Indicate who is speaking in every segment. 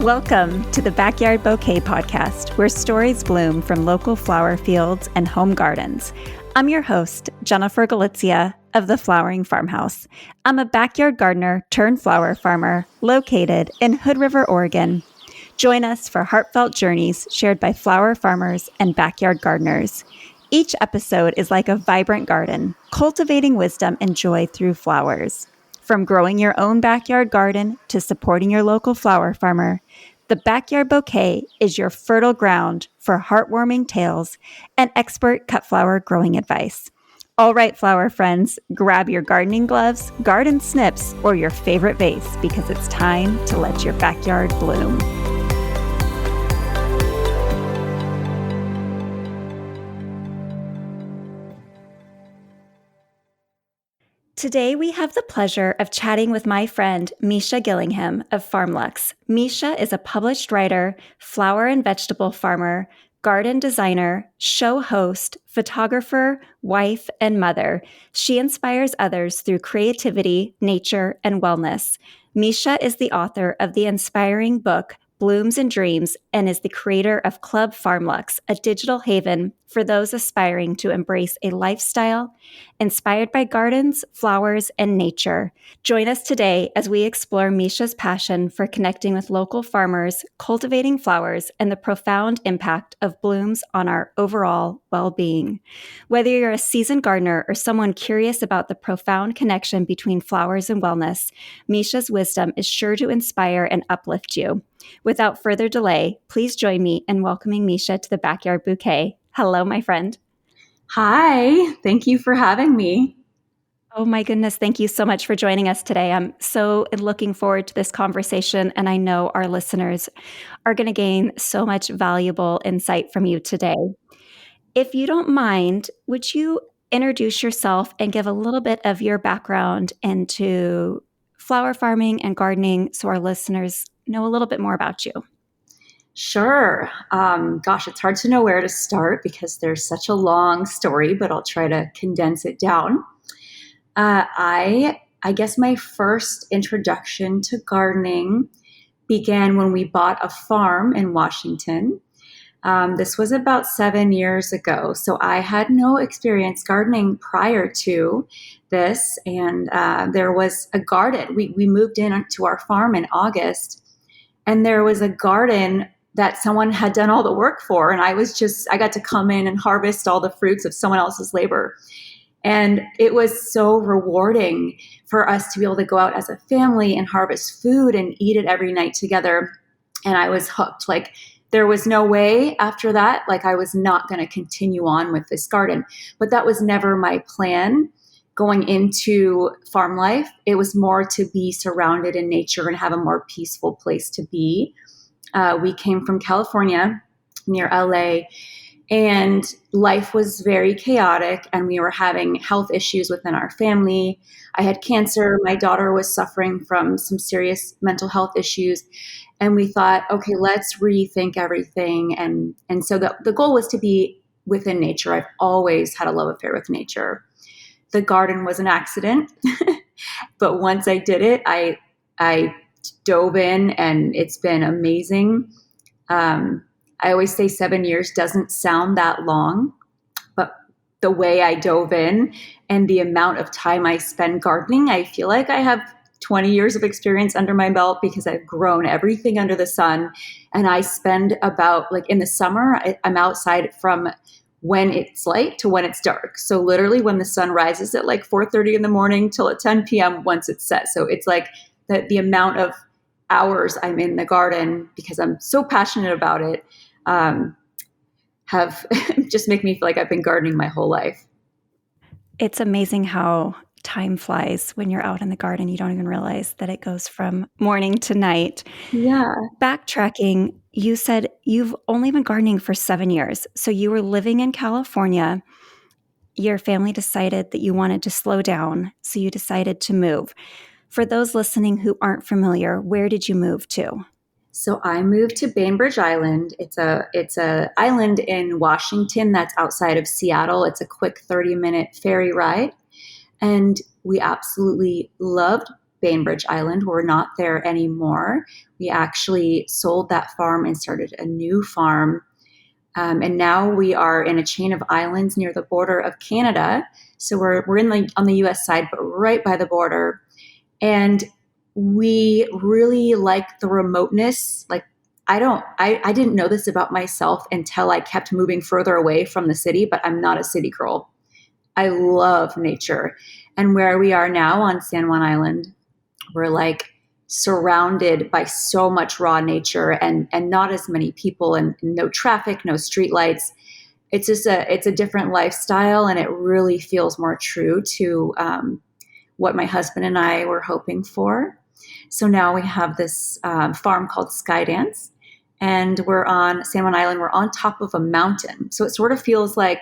Speaker 1: Welcome to the Backyard Bouquet Podcast, where stories bloom from local flower fields and home gardens. I'm your host, Jennifer Galizia of the Flowering Farmhouse. I'm a backyard gardener turned flower farmer located in Hood River, Oregon. Join us for heartfelt journeys shared by flower farmers and backyard gardeners. Each episode is like a vibrant garden, cultivating wisdom and joy through flowers. From growing your own backyard garden to supporting your local flower farmer, the Backyard Bouquet is your fertile ground for heartwarming tales and expert cut flower growing advice. All right, flower friends, grab your gardening gloves, garden snips, or your favorite vase because it's time to let your backyard bloom. Today, we have the pleasure of chatting with my friend, Misha Gillingham of Farmluxe. Misha is a published writer, flower and vegetable farmer, garden designer, show host, photographer, wife, and mother. She inspires others through creativity, nature, and wellness. Misha is the author of the inspiring book, Blooms and Dreams, and is the creator of Club Farmluxe, a digital haven for those aspiring to embrace a lifestyle inspired by gardens, flowers, and nature. Join us today as we explore Misha's passion for connecting with local farmers, cultivating flowers, and the profound impact of blooms on our overall well-being. Whether you're a seasoned gardener or someone curious about the profound connection between flowers and wellness, Misha's wisdom is sure to inspire and uplift you. Without further delay, please join me in welcoming Misha to the Backyard Bouquet. Hello, my friend.
Speaker 2: Hi, thank you for having me.
Speaker 1: Oh my goodness, thank you so much for joining us today. I'm so looking forward to this conversation, and I know our listeners are going to gain so much valuable insight from you today. If you don't mind, would you introduce yourself and give a little bit of your background into flower farming and gardening so our listeners know a little bit more about you?
Speaker 2: Sure. It's hard to know where to start because there's such a long story, but I'll try to condense it down. I guess my first introduction to gardening began when we bought a farm in Washington. This was about 7 years ago. So I had no experience gardening prior to this. And there was a garden. We moved in to our farm in August, and there was a garden that someone had done all the work for. And I got to come in and harvest all the fruits of someone else's labor. And it was so rewarding for us to be able to go out as a family and harvest food and eat it every night together. And I was hooked. Like, there was no way after that, like, I was not going to continue on with this garden. But that was never my plan going into farm life. It was more to be surrounded in nature and have a more peaceful place to be. We came from California near LA, and life was very chaotic, and we were having health issues within our family. I had cancer. My daughter was suffering from some serious mental health issues. And we thought, okay, let's rethink everything. And so the goal was to be within nature. I've always had a love affair with nature. The garden was an accident, but once I did it, I dove in, and it's been amazing. I always say 7 years doesn't sound that long, but the way I dove in and the amount of time I spend gardening, I feel like I have 20 years of experience under my belt because I've grown everything under the sun. And I spend about, like, in the summer, I'm outside from when it's light to when it's dark. So literally when the sun rises at like 4:30 in the morning till at 10 p.m. once it's set. So it's like the amount of hours I'm in the garden, because I'm so passionate about it, have just make me feel like I've been gardening my whole life.
Speaker 1: It's amazing how time flies when you're out in the garden. You don't even realize that it goes from morning to night.
Speaker 2: Yeah.
Speaker 1: Backtracking, you said you've only been gardening for 7 years. So you were living in California. Your family decided that you wanted to slow down, so you decided to move. For those listening who aren't familiar, where did you move to?
Speaker 2: So I moved to Bainbridge Island. It's a island in Washington that's outside of Seattle. It's a quick 30-minute ferry ride. And we absolutely loved Bainbridge Island. We're not there anymore. We actually sold that farm and started a new farm. And now we are in a chain of islands near the border of Canada. So we're on the US side, but right by the border. And we really like the remoteness. Like I didn't know this about myself until I kept moving further away from the city, but I'm not a city girl. I love nature. And where we are now on San Juan Island, we're like surrounded by so much raw nature and not as many people and no traffic, no street lights. It's just it's a different lifestyle, and it really feels more true to what my husband and I were hoping for. So now we have this farm called Skydance, and we're on San Juan Island. We're on top of a mountain, so it sort of feels like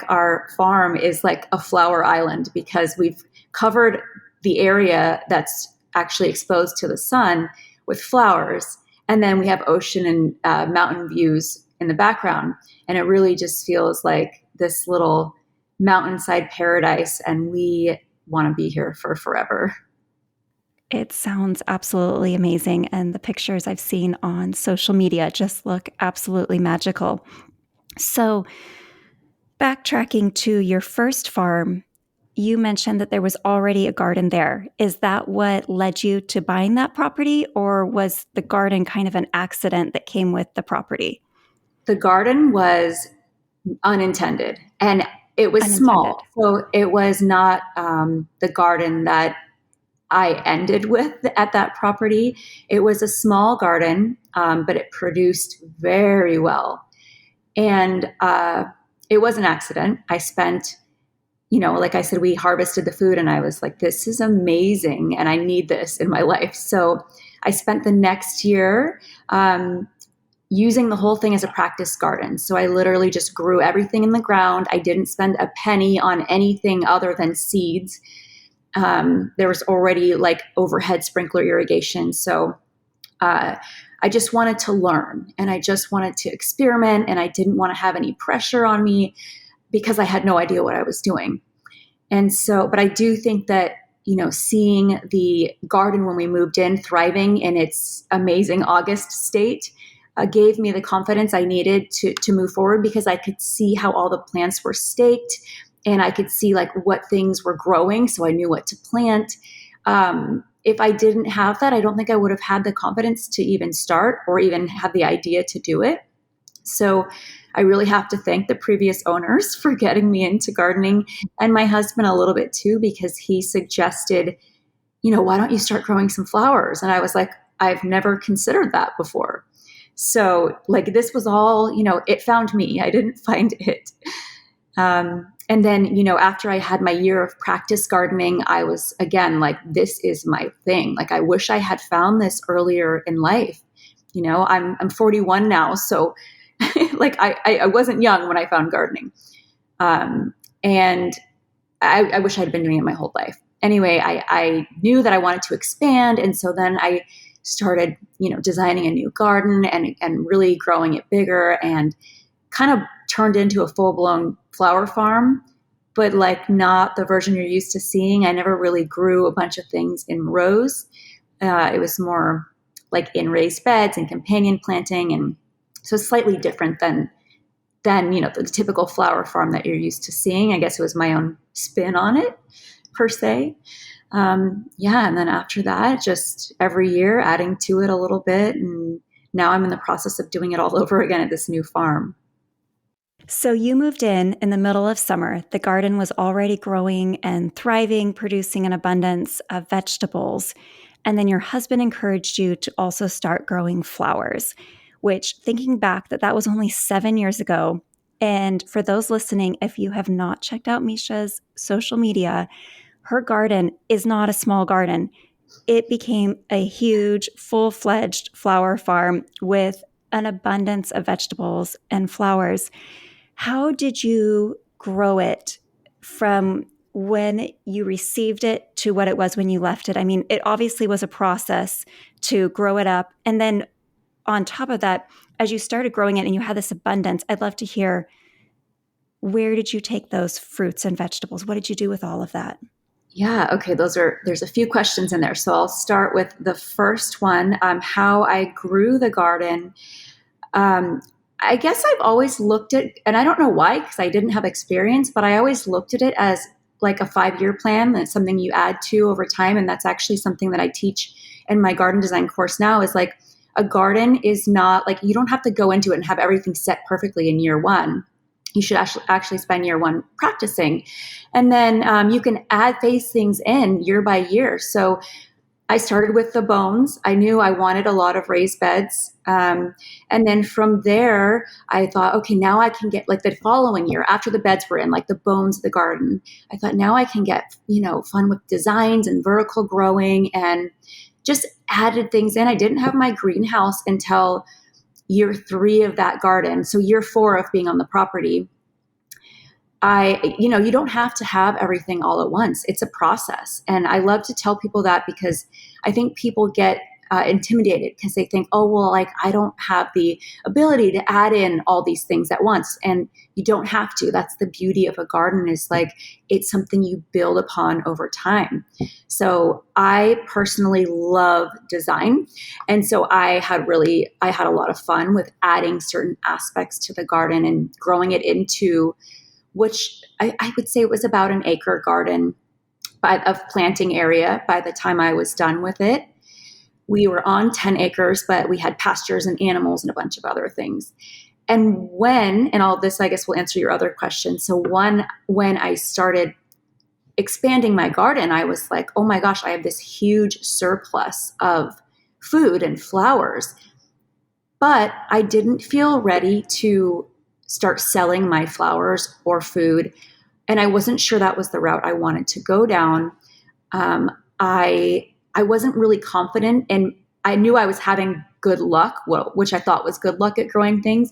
Speaker 2: our farm is like a flower island because we've covered the area that's actually exposed to the sun with flowers. And then we have ocean and mountain views in the background. And it really just feels like this little mountainside paradise. And we want to be here for forever.
Speaker 1: It sounds absolutely amazing. And the pictures I've seen on social media just look absolutely magical. So, backtracking to your first farm, you mentioned that there was already a garden there. Is that what led you to buying that property, or was the garden kind of an accident that came with the property?
Speaker 2: The garden was unintended, and it was small. So it was not the garden that I ended with at that property. It was a small garden, but it produced very well. And it was an accident. I spent, like I said, we harvested the food and I was like, this is amazing and I need this in my life. So I spent the next year using the whole thing as a practice garden. So I literally just grew everything in the ground. I didn't spend a penny on anything other than seeds. There was already like overhead sprinkler irrigation. So I just wanted to learn and I just wanted to experiment, and I didn't want to have any pressure on me because I had no idea what I was doing. And so, but I do think that, seeing the garden when we moved in thriving in its amazing August state gave me the confidence I needed to move forward, because I could see how all the plants were staked and I could see like what things were growing. So I knew what to plant. If I didn't have that, I don't think I would have had the confidence to even start or even have the idea to do it. So I really have to thank the previous owners for getting me into gardening, and my husband a little bit too, because he suggested, why don't you start growing some flowers? And I was like, I've never considered that before. So like this was all, it found me. I didn't find it. And then, after I had my year of practice gardening, I was again like, this is my thing. Like, I wish I had found this earlier in life. I'm 41 now, so like I wasn't young when I found gardening, and I wish I'd been doing it my whole life. Anyway, I knew that I wanted to expand, and so then I started, designing a new garden and really growing it bigger, and kind of turned into a full-blown flower farm, but like not the version you're used to seeing. I never really grew a bunch of things in rows. It was more like in raised beds and companion planting, and so it's slightly different than the typical flower farm that you're used to seeing. I guess it was my own spin on it, per se. And then after that, just every year adding to it a little bit, and now I'm in the process of doing it all over again at this new farm.
Speaker 1: So you moved in the middle of summer. The garden was already growing and thriving, producing an abundance of vegetables. And then your husband encouraged you to also start growing flowers, which, thinking back, that was only 7 years ago. And for those listening, if you have not checked out Misha's social media, her garden is not a small garden. It became a huge, full-fledged flower farm with an abundance of vegetables and flowers. How did you grow it from when you received it to what it was when you left it? I mean, it obviously was a process to grow it up. And then on top of that, as you started growing it and you had this abundance, I'd love to hear, where did you take those fruits and vegetables? What did you do with all of that?
Speaker 2: Yeah. Okay. There's a few questions in there. So I'll start with the first one, how I grew the garden. Um, I guess I've always looked at, and I don't know why, because I didn't have experience, but I always looked at it as like a 5-year plan. That's something you add to over time. And that's actually something that I teach in my garden design course now, is like a garden is not like, you don't have to go into it and have everything set perfectly in year one. You should actually spend year one practicing. And then you can add these things in year by year. So I started with the bones. I knew I wanted a lot of raised beds. And then from there, I thought, okay, now I can get like the following year after the beds were in, like the bones of the garden. I thought now I can get, fun with designs and vertical growing and just added things in. I didn't have my greenhouse until year 3 of that garden. So year 4 of being on the property. You don't have to have everything all at once. It's a process. And I love to tell people that, because I think people get intimidated because they think, oh, well, like I don't have the ability to add in all these things at once. And you don't have to. That's the beauty of a garden, is like it's something you build upon over time. So I personally love design. And so I had a lot of fun with adding certain aspects to the garden and growing it into, which I would say it was about an acre garden of planting area by the time I was done with it. We were on 10 acres, but we had pastures and animals and a bunch of other things. And all this, I guess, will answer your other question. So when I started expanding my garden, I was like, oh my gosh, I have this huge surplus of food and flowers. But I didn't feel ready to start selling my flowers or food. And I wasn't sure that was the route I wanted to go down. I wasn't really confident, and I knew I was having good luck, which I thought was good luck at growing things,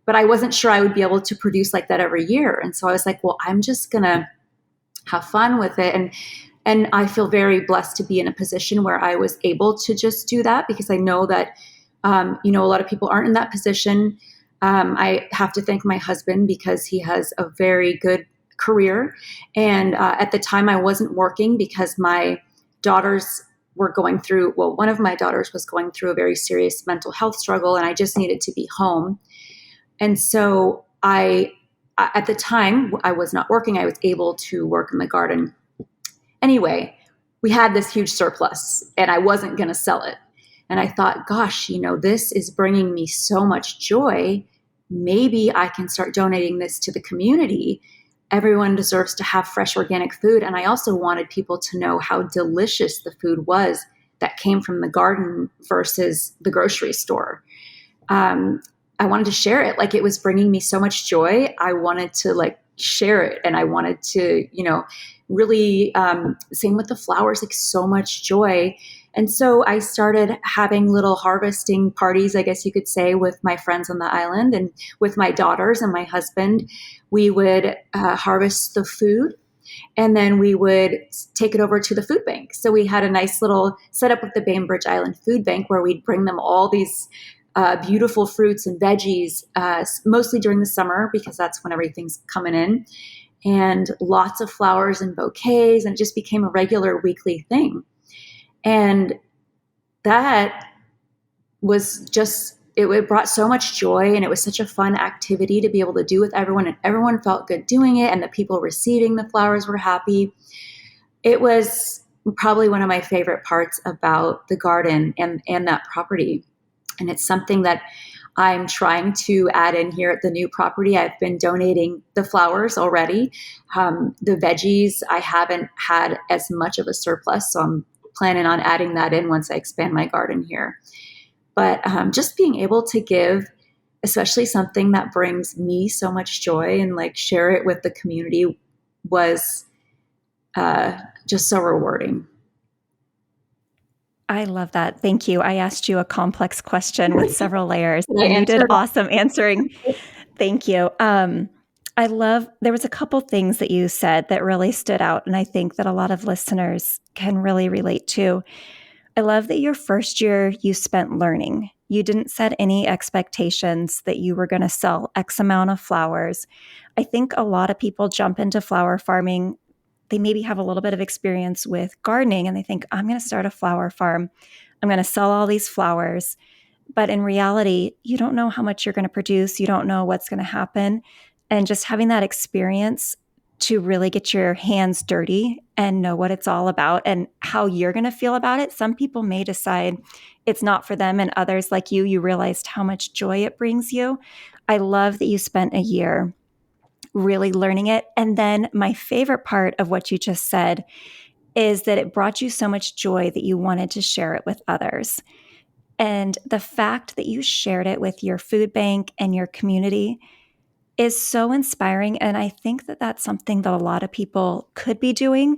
Speaker 2: but I wasn't sure I would be able to produce like that every year. And so I was like, well, I'm just going to have fun with it. And I feel very blessed to be in a position where I was able to just do that, because I know that, a lot of people aren't in that position. I have to thank my husband, because he has a very good career. And at the time I wasn't working because my daughters were going through, one of my daughters was going through a very serious mental health struggle, and I just needed to be home. And so at the time I was not working, I was able to work in the garden. Anyway, we had this huge surplus and I wasn't going to sell it. And I thought, gosh, this is bringing me so much joy. Maybe I can start donating this to the community. Everyone deserves to have fresh organic food. And I also wanted people to know how delicious the food was that came from the garden versus the grocery store. I wanted to share it. Like, it was bringing me so much joy. I wanted to like share it. And I wanted to, really, same with the flowers, like so much joy. And so I started having little harvesting parties, I guess you could say, with my friends on the island and with my daughters and my husband. We would harvest the food, and then we would take it over to the food bank. So we had a nice little setup with the Bainbridge Island Food Bank, where we'd bring them all these beautiful fruits and veggies, mostly during the summer, because that's when everything's coming in, and lots of flowers and bouquets, and it just became a regular weekly thing. And that was just, it brought so much joy, and it was such a fun activity to be able to do with everyone, and everyone felt good doing it, and the people receiving the flowers were happy. It was probably one of my favorite parts about the garden and that property. And it's something that I'm trying to add in here at the new property. I've been donating the flowers already. The veggies, I haven't had as much of a surplus, so I'm planning on adding that in once I expand my garden here. But just being able to give, especially something that brings me so much joy, and like share it with the community, was just so rewarding.
Speaker 1: I love that. Thank you. I asked you a complex question with several layers, and you did awesome answering. Thank you. There was a couple things that you said that really stood out, and I think that a lot of listeners can really relate to. I love that your first year you spent learning. You didn't set any expectations that you were going to sell X amount of flowers. I think a lot of people jump into flower farming they maybe have a little bit of experience with gardening and they think, I'm going to start a flower farm. I'm going to sell all these flowers. But in reality, you don't know how much you're going to produce. You don't know what's going to happen. And just having that experience to really get your hands dirty and know what it's all about and how you're going to feel about it. Some people may decide it's not for them, and others like you realized how much joy it brings you. I love that you spent a year really learning it. And then my favorite part of what you just said is that it brought you so much joy that you wanted to share it with others. And the fact that you shared it with your food bank and your community is so inspiring. And I think that that's something that a lot of people could be doing,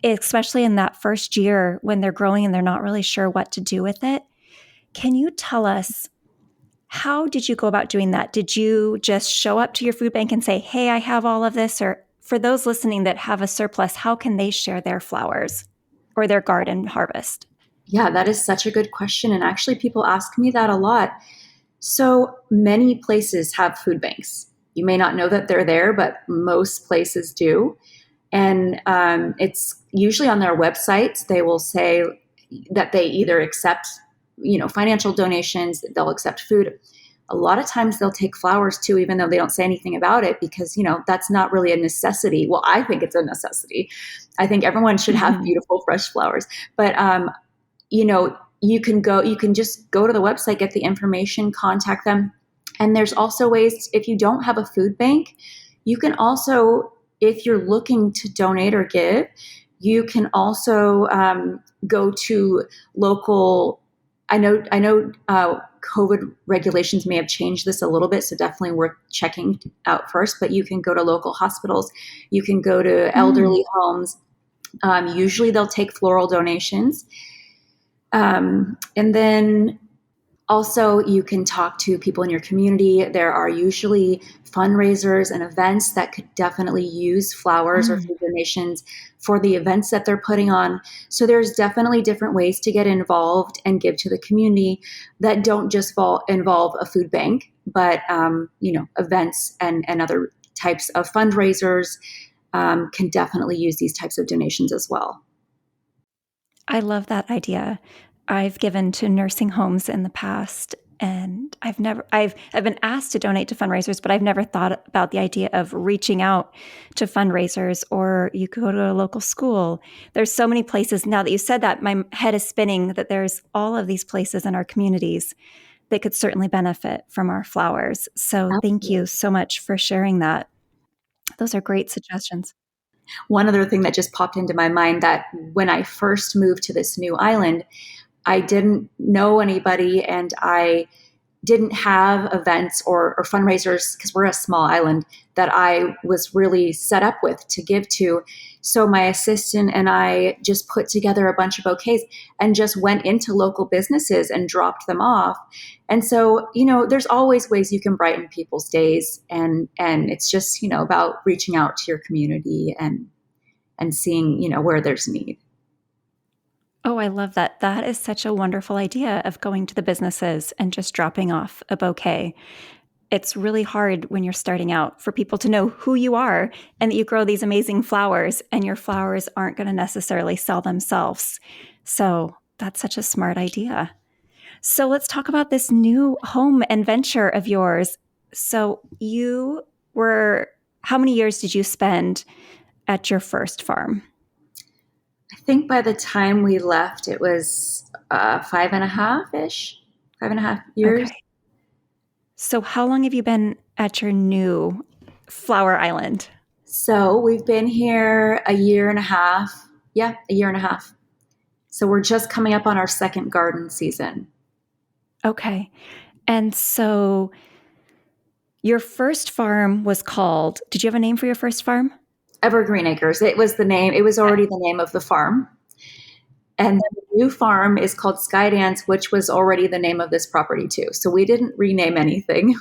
Speaker 1: especially in that first year when they're growing and they're not really sure what to do with it. Can you tell us, how did you go about doing that? Did you just show up to your food bank and say, hey, I have all of this? Or for those listening that have a surplus, how can they share their flowers or their garden harvest?
Speaker 2: Yeah, that is such a good question. And actually, people ask me that a lot. So many places have food banks. You may not know that they're there, but most places do. And it's usually on their websites, they will say that they either accept, financial donations, they'll accept food. A lot of times they'll take flowers too, even though they don't say anything about it, because, that's not really a necessity. Well, I think it's a necessity. I think everyone should have beautiful, fresh flowers. But, you can just go to the website, get the information, contact them. And there's also ways, if you don't have a food bank, you can also, if you're looking to donate or give, you can also go to local. I know COVID regulations may have changed this a little bit, so definitely worth checking out first. But you can go to local hospitals. You can go to elderly homes. Usually they'll take floral donations. And then also, you can talk to people in your community. There are usually fundraisers and events that could definitely use flowers or food donations for the events that they're putting on. So there's definitely different ways to get involved and give to the community that don't just involve a food bank, but events and other types of fundraisers can definitely use these types of donations as well.
Speaker 1: I love that idea. I've given to nursing homes in the past, and I've been asked to donate to fundraisers, but I've never thought about the idea of reaching out to fundraisers. Or you could go to a local school. There's so many places. Now that you said that, my head is spinning that there's all of these places in our communities that could certainly benefit from our flowers. So thank you so much for sharing that. Those are great suggestions.
Speaker 2: One other thing that just popped into my mind, that when I first moved to this new island, I didn't know anybody, and I didn't have events or fundraisers, because we're a small island, that I was really set up with to give to. So my assistant and I just put together a bunch of bouquets and just went into local businesses and dropped them off. And so, there's always ways you can brighten people's days. And it's just, about reaching out to your community and seeing, where there's need.
Speaker 1: Oh, I love that. That is such a wonderful idea of going to the businesses and just dropping off a bouquet. It's really hard when you're starting out for people to know who you are and that you grow these amazing flowers, and your flowers aren't going to necessarily sell themselves. So that's such a smart idea. So let's talk about this new home and venture of yours. So how many years did you spend at your first farm?
Speaker 2: I think by the time we left, it was 5.5 years.
Speaker 1: Okay. So how long have you been at your new flower island?
Speaker 2: So we've been here a year and a half. Yeah, a year and a half. So we're just coming up on our second garden season.
Speaker 1: Okay. And so your first farm was called, did you have a name for your first farm?
Speaker 2: Evergreen Acres. It was the name. It was already the name of the farm. And then the new farm is called Skydance, which was already the name of this property too. So we didn't rename anything.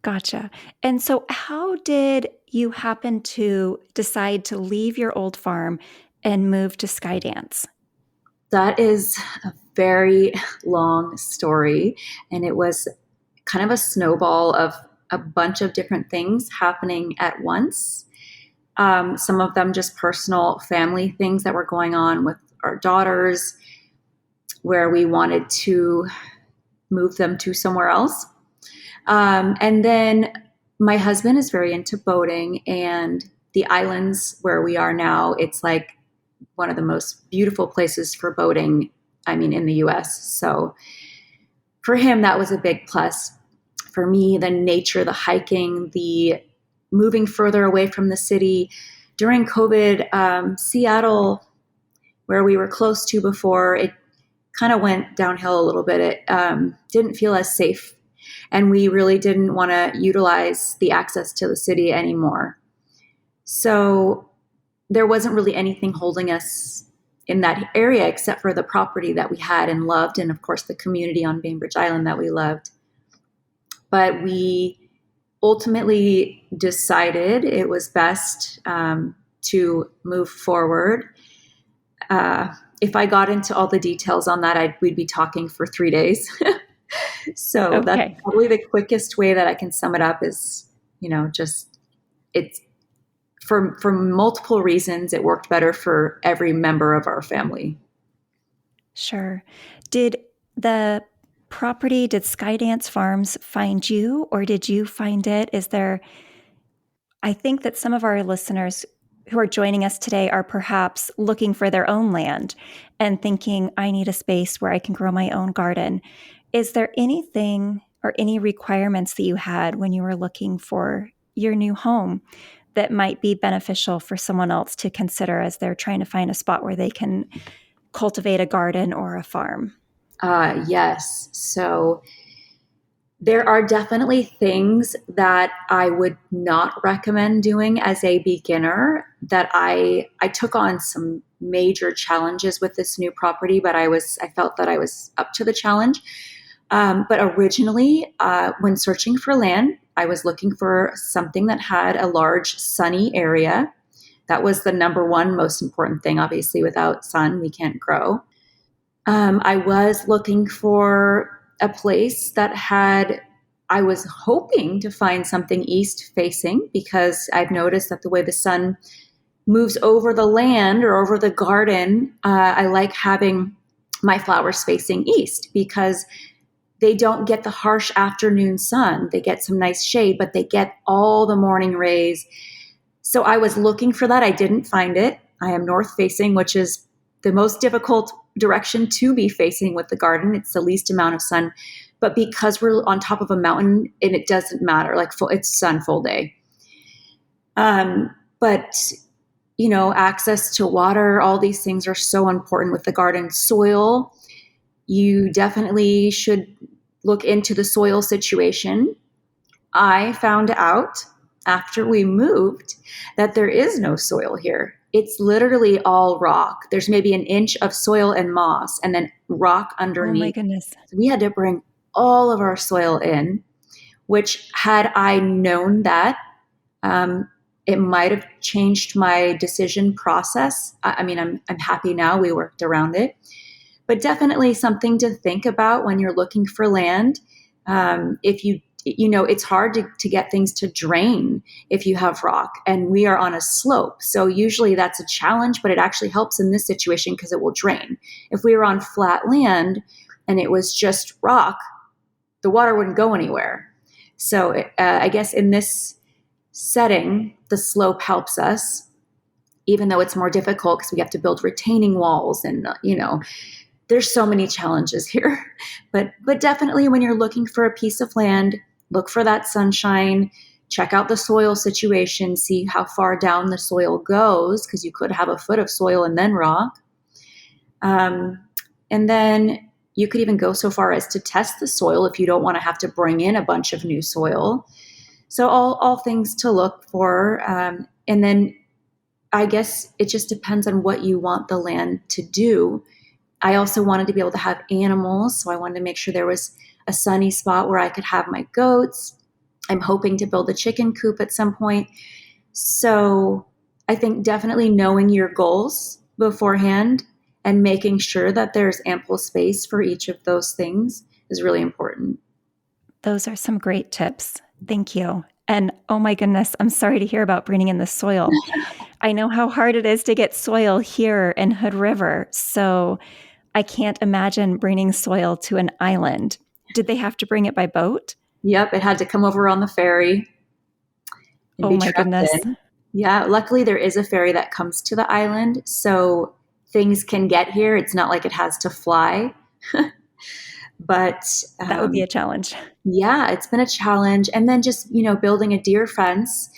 Speaker 1: Gotcha. And so how did you happen to decide to leave your old farm and move to Skydance?
Speaker 2: That is a very long story. And it was kind of a snowball of a bunch of different things happening at once. Some of them just personal family things that were going on with our daughters, where we wanted to move them to somewhere else. And then my husband is very into boating, and the islands where we are now, it's like one of the most beautiful places for boating, I mean, in the US. So for him, that was a big plus. For me, the nature, the hiking, the moving further away from the city. During COVID, Seattle, where we were close to before, it kind of went downhill a little bit. It didn't feel as safe, and we really didn't want to utilize the access to the city anymore. So there wasn't really anything holding us in that area except for the property that we had and loved, and of course the community on Bainbridge Island that we loved. But we ultimately decided it was best to move forward. If I got into all the details on that, we'd be talking for 3 days. So
Speaker 1: Okay.
Speaker 2: That's probably the quickest way that I can sum it up is, just it's for multiple reasons, it worked better for every member of our family.
Speaker 1: Sure. Did Skydance Farms find you, or did you find it? I think that some of our listeners who are joining us today are perhaps looking for their own land and thinking, I need a space where I can grow my own garden. Is there anything or any requirements that you had when you were looking for your new home that might be beneficial for someone else to consider as they're trying to find a spot where they can cultivate a garden or a farm?
Speaker 2: Yes. So there are definitely things that I would not recommend doing as a beginner. That I took on some major challenges with this new property, but I felt that I was up to the challenge. But originally, when searching for land, I was looking for something that had a large sunny area. That was the number one most important thing. Obviously, without sun, we can't grow. I was looking for a place that I was hoping to find something east facing, because I've noticed that the way the sun moves over the land or over the garden, I like having my flowers facing east, because they don't get the harsh afternoon sun. They get some nice shade, but they get all the morning rays. So I was looking for that. I didn't find it. I am north facing, which is the most difficult direction to be facing with the garden. It's the least amount of sun. But because we're on top of a mountain, and it doesn't matter, it's sun full day. But access to water, all these things are so important with the garden. Soil, you definitely should look into the soil situation. I found out after we moved that there is no soil here. It's literally all rock. There's maybe an inch of soil and moss, and then rock underneath.
Speaker 1: Oh my goodness.
Speaker 2: So we had to bring all of our soil in, which, had I known that, it might have changed my decision process. I'm happy now we worked around it, but definitely something to think about when you're looking for land. If it's hard to get things to drain if you have rock, and we are on a slope. So usually that's a challenge, but it actually helps in this situation because it will drain. If we were on flat land and it was just rock, the water wouldn't go anywhere. So I guess in this setting, the slope helps us, even though it's more difficult because we have to build retaining walls, and there's so many challenges here. But definitely when you're looking for a piece of land, look for that sunshine, check out the soil situation, see how far down the soil goes, because you could have a foot of soil and then rock. And then you could even go so far as to test the soil if you don't want to have to bring in a bunch of new soil. So all things to look for. And then I guess it just depends on what you want the land to do. I also wanted to be able to have animals, so I wanted to make sure there was a sunny spot where I could have my goats. I'm hoping to build a chicken coop at some point. So I think definitely knowing your goals beforehand and making sure that there's ample space for each of those things is really important.
Speaker 1: Those are some great tips. Thank you. And oh my goodness, I'm sorry to hear about bringing in the soil. I know how hard it is to get soil here in Hood River. So I can't imagine bringing soil to an island. Did they have to bring it by boat?
Speaker 2: Yep, it had to come over on the ferry and
Speaker 1: Oh
Speaker 2: be
Speaker 1: my
Speaker 2: trucked
Speaker 1: goodness.
Speaker 2: in. Yeah, luckily there is a ferry that comes to the island, so things can get here. It's not like it has to fly. But
Speaker 1: That would be a challenge.
Speaker 2: yeah, it's been a challenge. And then just, building a deer fence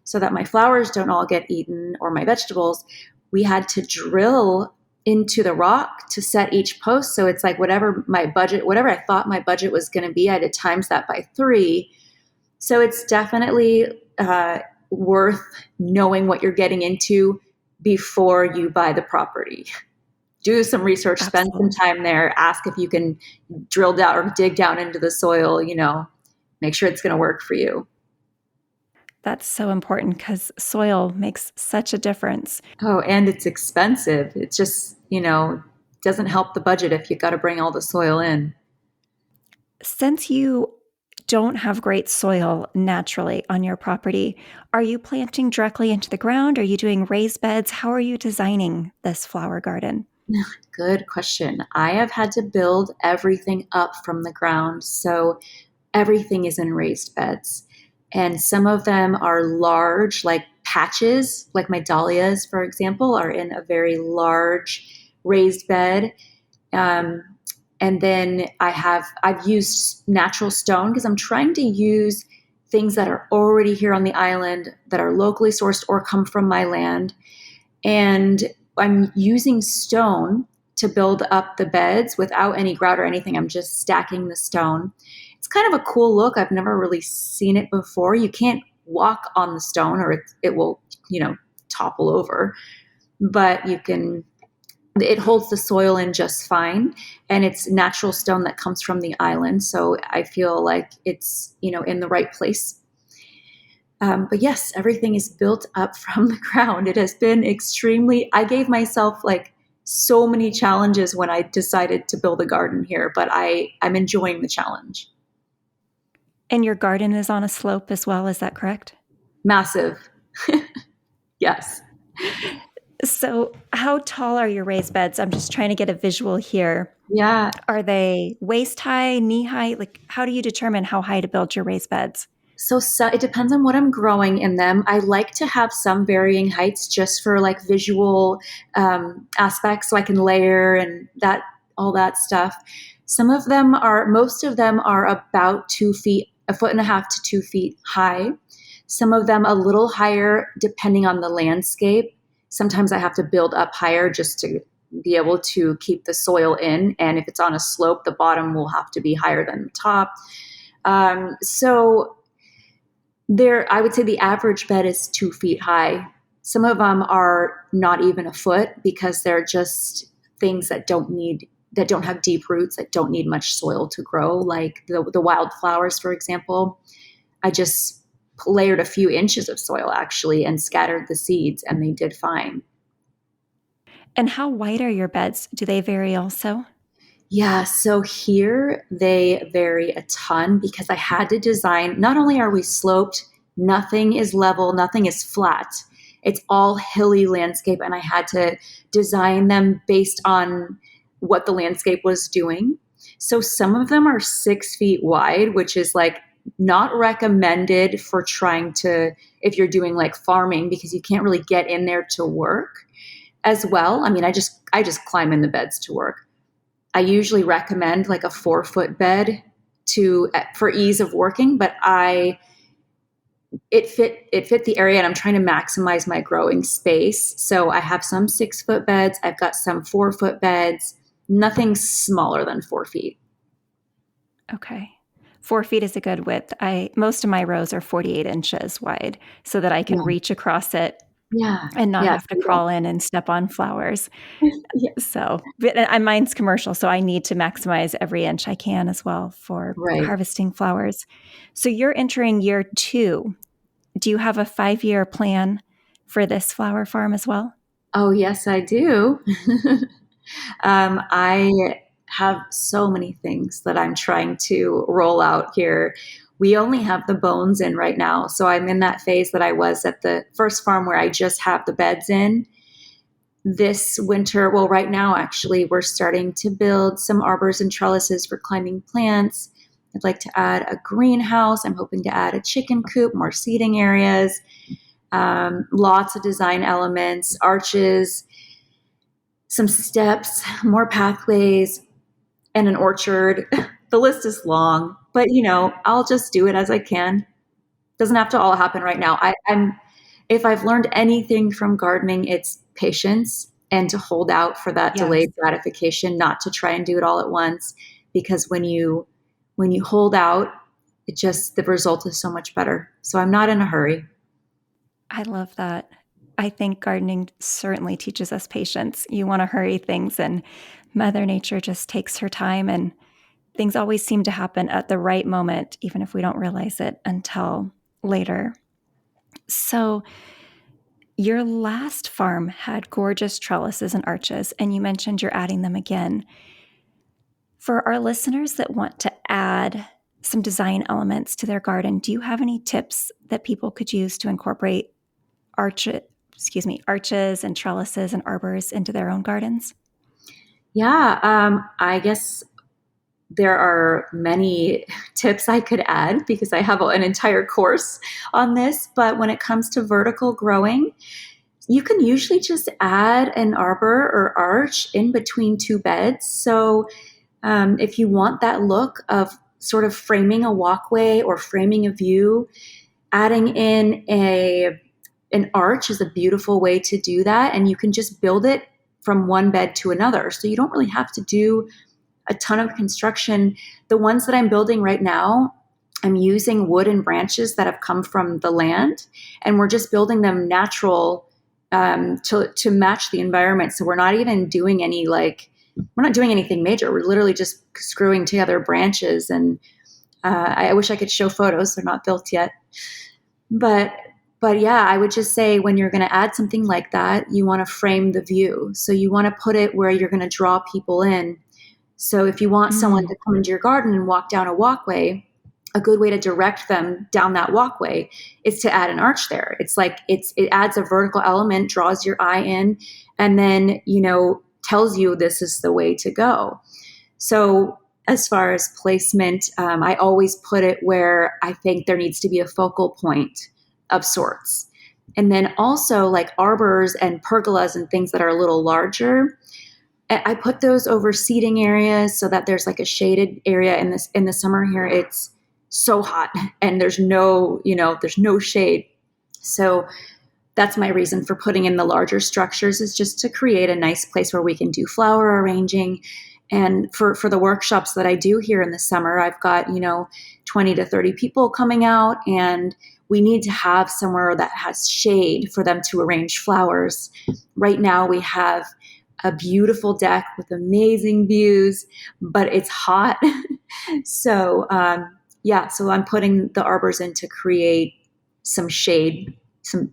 Speaker 2: so that my flowers don't all get eaten or my vegetables. We had to drill into the rock to set each post. So it's like whatever I thought my budget was going to be, I had to times that by 3. So it's definitely worth knowing what you're getting into before you buy the property. Do some research, spend some
Speaker 1: Absolutely.
Speaker 2: time there, ask if you can drill down or dig down into the soil, make sure it's going to work for you.
Speaker 1: That's so important because soil makes such a difference.
Speaker 2: Oh, and it's expensive. It's just, doesn't help the budget if you got to bring all the soil in.
Speaker 1: Since you don't have great soil naturally on your property, are you planting directly into the ground? Are you doing raised beds? How are you designing this flower garden?
Speaker 2: Good question. I have had to build everything up from the ground. So everything is in raised beds. And some of them are large, like patches, like my dahlias, for example, are in a very large raised bed. Um, and then I've used natural stone because I'm trying to use things that are already here on the island that are locally sourced or come from my land. And I'm using stone to build up the beds without any grout or anything. I'm just stacking the stone. It's kind of a cool look. I've never really seen it before. You can't walk on the stone or it will, topple over. But it holds the soil in just fine. And it's natural stone that comes from the island. So I feel like it's, in the right place. But yes, everything is built up from the ground. It has been I gave myself like so many challenges when I decided to build a garden here, but I'm enjoying the challenge.
Speaker 1: And your garden is on a slope as well, is that correct?
Speaker 2: Massive. Yes.
Speaker 1: So, how tall are your raised beds? I'm just trying to get a visual here.
Speaker 2: Yeah.
Speaker 1: Are they waist high, knee high? Like, how do you determine how high to build your raised beds?
Speaker 2: So it depends on what I'm growing in them. I like to have some varying heights just for like visual aspects, so I can layer and all that stuff. Most of them are about 2 feet, 1.5 to 2 feet high. Some of them a little higher, depending on the landscape. Sometimes I have to build up higher just to be able to keep the soil in. And if it's on a slope, the bottom will have to be higher than the top. So I would say the average bed is 2 feet high. Some of them are not even a foot because they're just things that don't have deep roots, that don't need much soil to grow. Like the wildflowers, for example, I just layered a few inches of soil actually and scattered the seeds and they did fine.
Speaker 1: And how wide are your beds? Do they vary also?
Speaker 2: Yeah, so here they vary a ton because I had to design, not only are we sloped, nothing is level, nothing is flat. It's all hilly landscape, and I had to design them based on what the landscape was doing. So some of them are 6 feet wide, which is like not recommended for if you're doing like farming, because you can't really get in there to work as well. I mean, I just climb in the beds to work. I usually recommend like a 4-foot bed for ease of working, but it fit the area, and I'm trying to maximize my growing space. So I have some 6-foot beds. I've got some 4-foot beds. Nothing smaller than 4 feet.
Speaker 1: Okay. 4 feet is a good width. Most of my rows are 48 inches wide so that I can reach across it
Speaker 2: Yeah.
Speaker 1: and not
Speaker 2: Yeah.
Speaker 1: have to crawl in and step on flowers.
Speaker 2: Yeah.
Speaker 1: So, but mine's commercial, so I need to maximize every inch I can as well for
Speaker 2: Right.
Speaker 1: harvesting flowers. So you're entering year 2. Do you have a 5-year plan for this flower farm as well?
Speaker 2: Oh, yes, I do. I have so many things that I'm trying to roll out here. we only have the bones in right now. So I'm in that phase that I was at the first farm where I just have the beds in. This winter, well, right now, actually, we're starting to build some arbors and trellises for climbing plants. I'd like to add a greenhouse. I'm hoping to add a chicken coop, more seating areas, lots of design elements, arches, some steps, more pathways, and an orchard. The list is long, but I'll just do it as I can. Doesn't have to all happen right now. If I've learned anything from gardening, it's patience and to hold out for that
Speaker 1: Yes.
Speaker 2: delayed gratification, not to try and do it all at once. Because when you hold out, the result is so much better. So I'm not in a hurry.
Speaker 1: I love that. I think gardening certainly teaches us patience. You want to hurry things, and Mother Nature just takes her time, and things always seem to happen at the right moment, even if we don't realize it until later. So, your last farm had gorgeous trellises and arches, and you mentioned you're adding them again. For our listeners that want to add some design elements to their garden, do you have any tips that people could use to incorporate arches and trellises and arbors into their own gardens?
Speaker 2: Yeah, I guess there are many tips I could add because I have an entire course on this. But when it comes to vertical growing, you can usually just add an arbor or arch in between two beds. So if you want that look of sort of framing a walkway or framing a view, adding in an arch is a beautiful way to do that. And you can just build it from one bed to another. So you don't really have to do a ton of construction. The ones that I'm building right now, I'm using wood and branches that have come from the land, and we're just building them natural to match the environment. So we're not even doing we're not doing anything major. We're literally just screwing together branches. And I wish I could show photos. They're not built yet. But yeah, I would just say when you're going to add something like that, you want to frame the view. So you want to put it where you're going to draw people in. So if you want someone to come into your garden and walk down a walkway, a good way to direct them down that walkway is to add an arch there. It's like it adds a vertical element, draws your eye in, and then, tells you this is the way to go. So as far as placement, I always put it where I think there needs to be a focal point of sorts. And then also like arbors and pergolas and things that are a little larger, I put those over seating areas so that there's like a shaded area. In the summer here, it's so hot and there's no shade. So that's my reason for putting in the larger structures, is just to create a nice place where we can do flower arranging. And for the workshops that I do here in the summer, I've got, 20 to 30 people coming out, and we need to have somewhere that has shade for them to arrange flowers. Right now we have a beautiful deck with amazing views, but it's hot. So, so I'm putting the arbors in to create some shade, some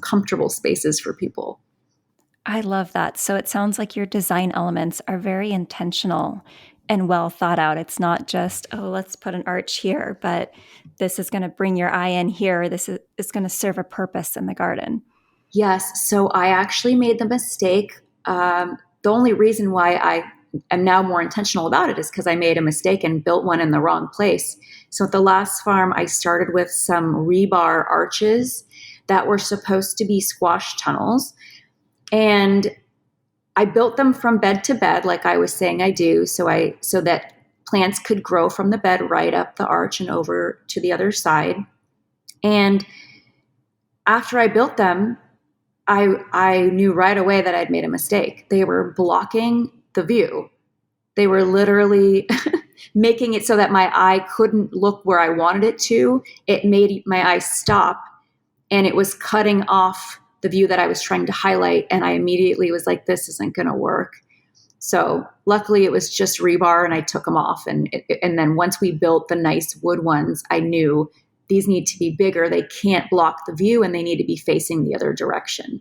Speaker 2: comfortable spaces for people.
Speaker 1: I love that. So it sounds like your design elements are very intentional and well thought out. It's not just, oh, let's put an arch here, but this is going to bring your eye in here. This is going to serve a purpose in the garden.
Speaker 2: Yes. So I actually made the mistake. The only reason why I am now more intentional about it is because I made a mistake and built one in the wrong place. So at the last farm, I started with some rebar arches that were supposed to be squash tunnels. And I built them from bed to bed, like I was saying I do, so that plants could grow from the bed right up the arch and over to the other side. And after I built them, I knew right away that I'd made a mistake. They were blocking the view. They were literally making it so that my eye couldn't look where I wanted it to. It made my eye stop, and it was cutting off the view that I was trying to highlight. And I immediately was like, this isn't going to work. So luckily it was just rebar, and I took them off. And then once we built the nice wood ones, I knew these need to be bigger. They can't block the view, and they need to be facing the other direction.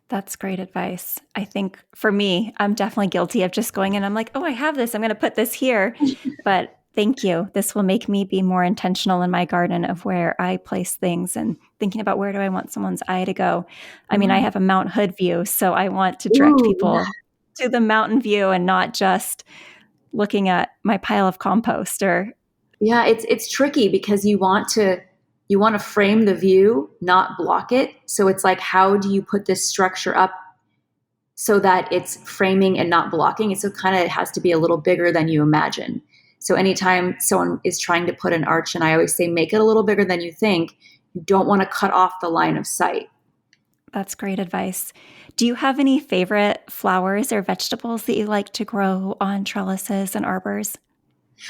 Speaker 1: That's great advice. I think for me, I'm definitely guilty of just going in. I'm like, oh, I have this. I'm going to put this here. But Thank you. This will make me be more intentional in my garden of where I place things and thinking about where do I want someone's eye to go. I mean, I
Speaker 2: Yeah.
Speaker 1: have a Mount Hood view, so I want to direct
Speaker 2: Ooh, yeah.
Speaker 1: people to the mountain view and not just looking at my pile of compost or
Speaker 2: Yeah, it's tricky because you want to frame the view, not block it. So it's like, how do you put this structure up so that it's framing and not blocking? It so kind of has to be a little bigger than you imagine. So anytime someone is trying to put an arch, and I always say, make it a little bigger than you think. You don't want to cut off the line of sight.
Speaker 1: that's great advice. Do you have any favorite flowers or vegetables that you like to grow on trellises and arbors?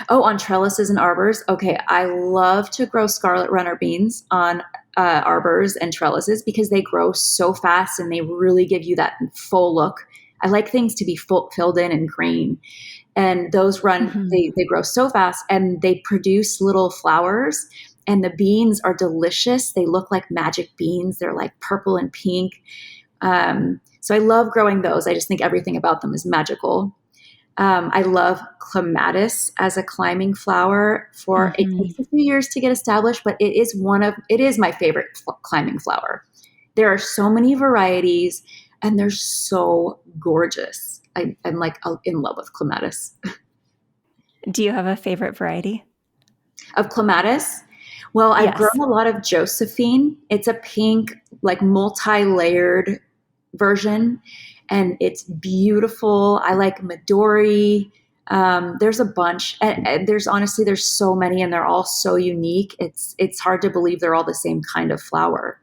Speaker 2: Oh, on trellises and arbors. Okay, I love to grow scarlet runner beans on arbors and trellises because they grow so fast and they really give you that full look. I like things to be filled in and green. And those
Speaker 1: Mhm.
Speaker 2: they grow so fast and they produce little flowers. And the beans are delicious. They look like magic beans. They're like purple and pink. So I love growing those. I just think everything about them is magical. I love clematis as a climbing flower. For it
Speaker 1: Mhm.
Speaker 2: takes a few years to get established, but it is my favorite climbing flower. There are so many varieties, and they're so gorgeous. I'm like in love with clematis.
Speaker 1: Do you have a favorite variety?
Speaker 2: Of clematis, well, I've grown
Speaker 1: Yes.
Speaker 2: a lot of Josephine. It's a pink, like multi-layered version, and it's beautiful. I like Midori. There's a bunch, and there's so many, and they're all so unique. It's hard to believe they're all the same kind of flower.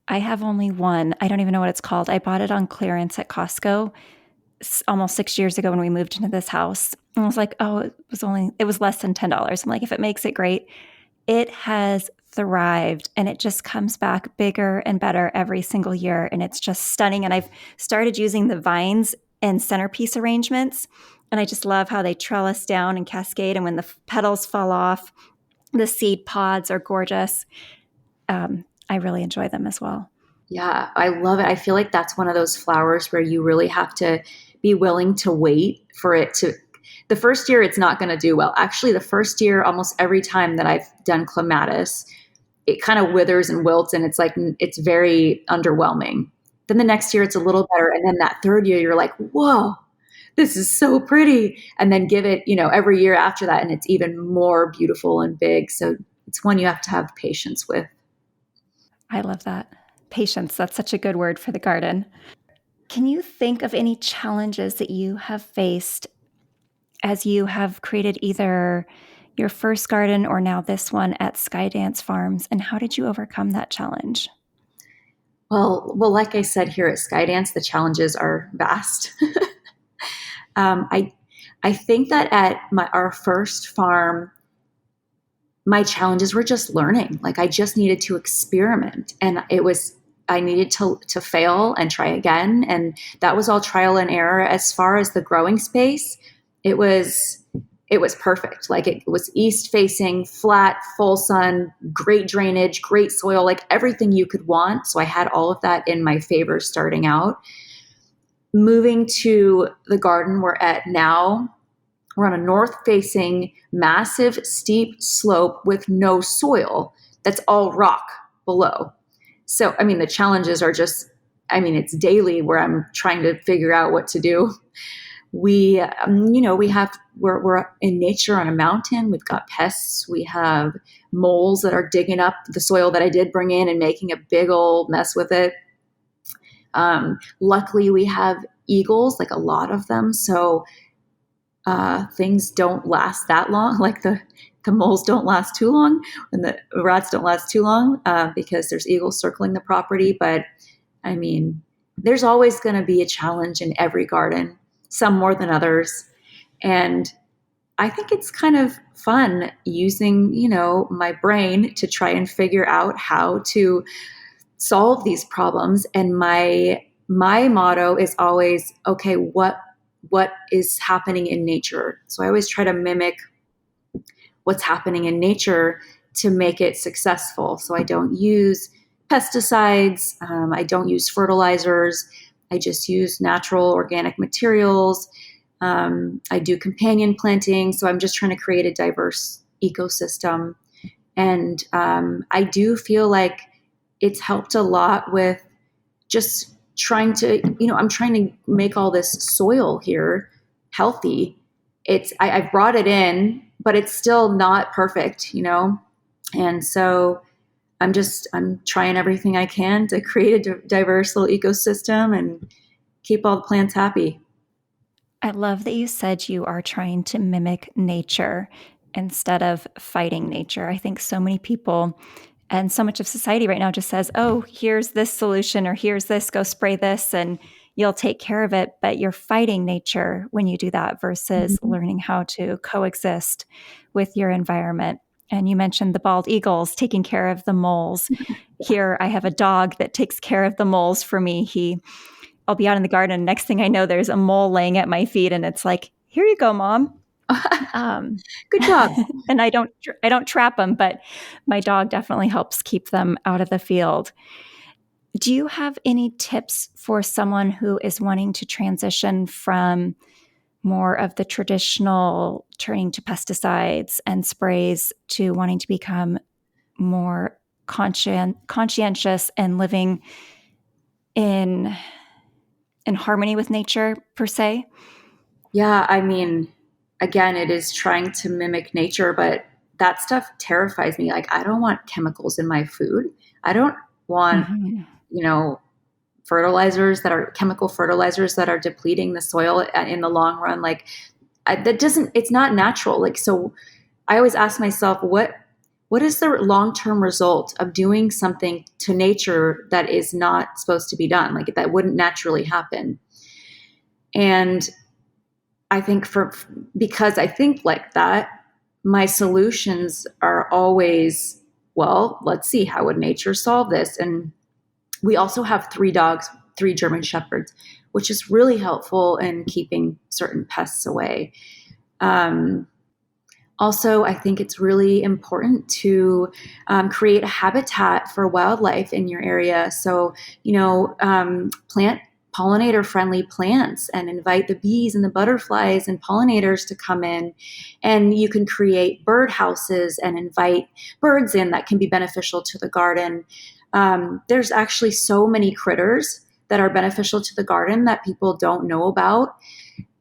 Speaker 1: I have only one. I don't even know what it's called. I bought it on clearance at Costco almost 6 years ago when we moved into this house. And I was like, oh, it was less than $10. I'm like, if it makes it great, it has thrived and it just comes back bigger and better every single year. And it's just stunning. And I've started using the vines and centerpiece arrangements. And I just love how they trellis down and cascade. And when the petals fall off, the seed pods are gorgeous. I really enjoy them as well.
Speaker 2: Yeah, I love it. I feel like that's one of those flowers where you really have to be willing to wait for it to. The first year, it's not going to do well. Actually, the first year, almost every time that I've done clematis, it kind of withers and wilts, and it's very underwhelming. Then the next year, it's a little better, and then that third year, you're like, whoa, this is so pretty. And then give it, every year after that, and it's even more beautiful and big. So it's one you have to have patience with.
Speaker 1: I love that. Patience, that's such a good word for the garden. Can you think of any challenges that you have faced as you have created either your first garden or now this one at Skydance Farms? And how did you overcome that challenge?
Speaker 2: Well, like I said, here at Skydance, the challenges are vast. um, I I think that at our first farm, my challenges were just learning. Like I just needed to experiment, and I needed to fail and try again, and that was all trial and error. As far as the growing space, it was it was perfect. Like it was east facing, flat, full sun, great drainage, great soil, like everything you could want. So I had all of that in my favor starting out. Moving to the garden we're at now, we're on a north facing, massive, steep slope with no soil. That's all rock below. So, I mean, the challenges are just, I mean, it's daily where I'm trying to figure out what to do. We're in nature on a mountain. We've got pests. We have moles that are digging up the soil that I did bring in and making a big old mess with it. Luckily, we have eagles, like a lot of them. So things don't last that long. Like the moles don't last too long, and the rats don't last too long because there's eagles circling the property. But I mean, there's always going to be a challenge in every garden, some more than others. And I think it's kind of fun using, my brain to try and figure out how to solve these problems. And my motto is always, okay, what is happening in nature? So I always try to mimic what's happening in nature to make it successful. So I don't use pesticides, I don't use fertilizers, I just use natural organic materials. I do companion planting. So I'm just trying to create a diverse ecosystem. And I do feel like it's helped a lot with just trying to, I'm trying to make all this soil here healthy. I brought it in, but it's still not perfect, And so I'm trying everything I can to create a diverse little ecosystem and keep all the plants happy.
Speaker 1: I love that you said you are trying to mimic nature instead of fighting nature. I think so many people and so much of society right now just says, oh, here's this solution or here's this, go spray this and you'll take care of it. But you're fighting nature when you do that versus
Speaker 2: Mm-hmm.
Speaker 1: learning how to coexist with your environment. And you mentioned the bald eagles taking care of the moles. Here, I have a dog that takes care of the moles for me. I'll be out in the garden. Next thing I know, there's a mole laying at my feet, and it's like, "Here you go, Mom."
Speaker 2: Good job.
Speaker 1: And I don't trap them, but my dog definitely helps keep them out of the field. Do you have any tips for someone who is wanting to transition from more of the traditional turning to pesticides and sprays to wanting to become more conscientious and living in harmony with nature per se?
Speaker 2: Yeah, I mean, again, it is trying to mimic nature, but that stuff terrifies me. Like, I don't want chemicals in my food. I don't want,
Speaker 1: Mhm.
Speaker 2: you know, chemical fertilizers that are depleting the soil in the long run. Like, it's not natural. Like, so I always ask myself, what is the long-term result of doing something to nature that is not supposed to be done? Like, that wouldn't naturally happen. And I think because I think like that, my solutions are always, well, let's see, how would nature solve this? And we also have 3 dogs, 3 German Shepherds, which is really helpful in keeping certain pests away. Um, Also, I think it's really important to create a habitat for wildlife in your area. So, plant pollinator friendly plants and invite the bees and the butterflies and pollinators to come in. And you can create bird houses and invite birds in that can be beneficial to the garden. There's actually so many critters that are beneficial to the garden that people don't know about.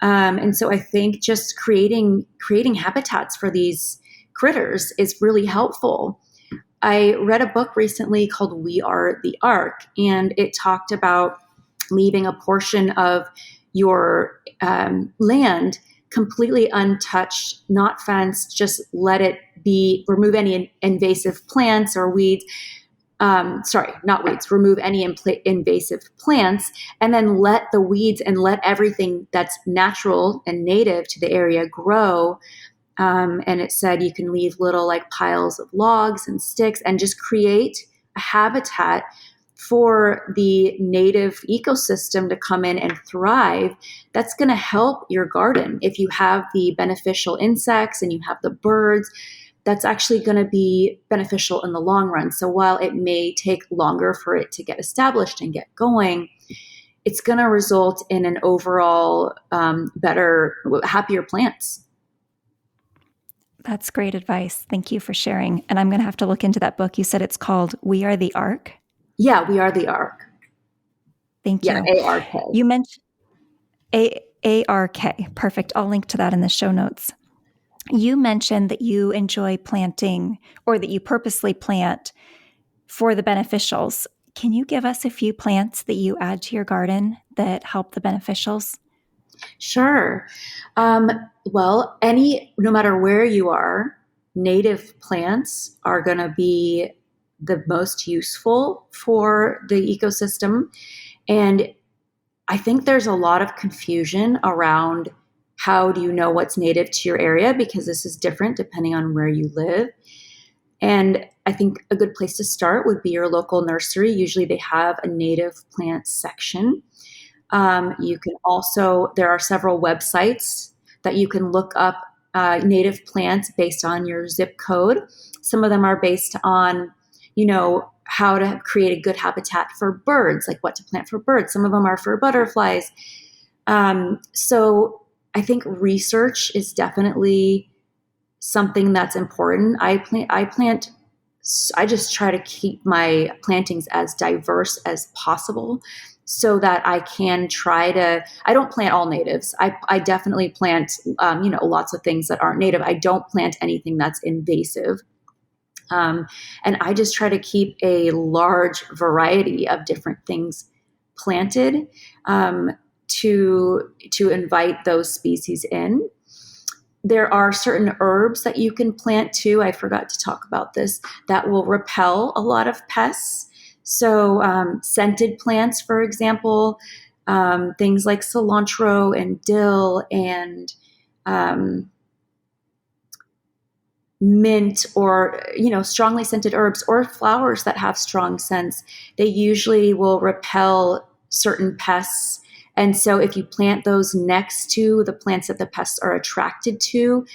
Speaker 2: And so I think just creating habitats for these critters is really helpful. I read a book recently called We Are the Ark, and it talked about leaving a portion of your land completely untouched, not fenced, just let it be, remove any invasive plants or weeds. Sorry, not weeds, remove any invasive plants, and then let the weeds and let everything that's natural and native to the area grow. And it said you can leave little like piles of logs and sticks and just create a habitat for the native ecosystem to come in and thrive. That's going to help your garden. If you have the beneficial insects and you have the birds, that's actually going to be beneficial in the long run. So while it may take longer for it to get established and get going, it's going to result in an overall better, happier plants.
Speaker 1: That's great advice. Thank you for sharing. And I'm going to have to look into that book. You said it's called We Are the Ark?
Speaker 2: Yeah, We Are the Ark.
Speaker 1: Thank
Speaker 2: Yeah,
Speaker 1: you.
Speaker 2: ARK.
Speaker 1: You mentioned ARK. Perfect. I'll link to that in the show notes. You mentioned that you enjoy planting or that you purposely plant for the beneficials. Can you give us a few plants that you add to your garden that help the beneficials?
Speaker 2: Sure. Well, no matter where you are, native plants are going to be the most useful for the ecosystem. And I think there's a lot of confusion around how do you know what's native to your area, because this is different depending on where you live. And I think a good place to start would be your local nursery. Usually they have a native plant section. There are several websites that you can look up native plants based on your zip code. Some of them are based on, how to create a good habitat for birds, like what to plant for birds. Some of them are for butterflies. So I think research is definitely something that's important. I just try to keep my plantings as diverse as possible so that I can I don't plant all natives. I definitely plant, lots of things that aren't native. I don't plant anything that's invasive. And I just try to keep a large variety of different things planted, to invite those species in. There are certain herbs that you can plant too. I forgot to talk about this, that will repel a lot of pests. So, scented plants, for example, things like cilantro and dill and mint, or strongly scented herbs or flowers that have strong scents, they usually will repel certain pests. And so if you plant those next to the plants that the pests are attracted to,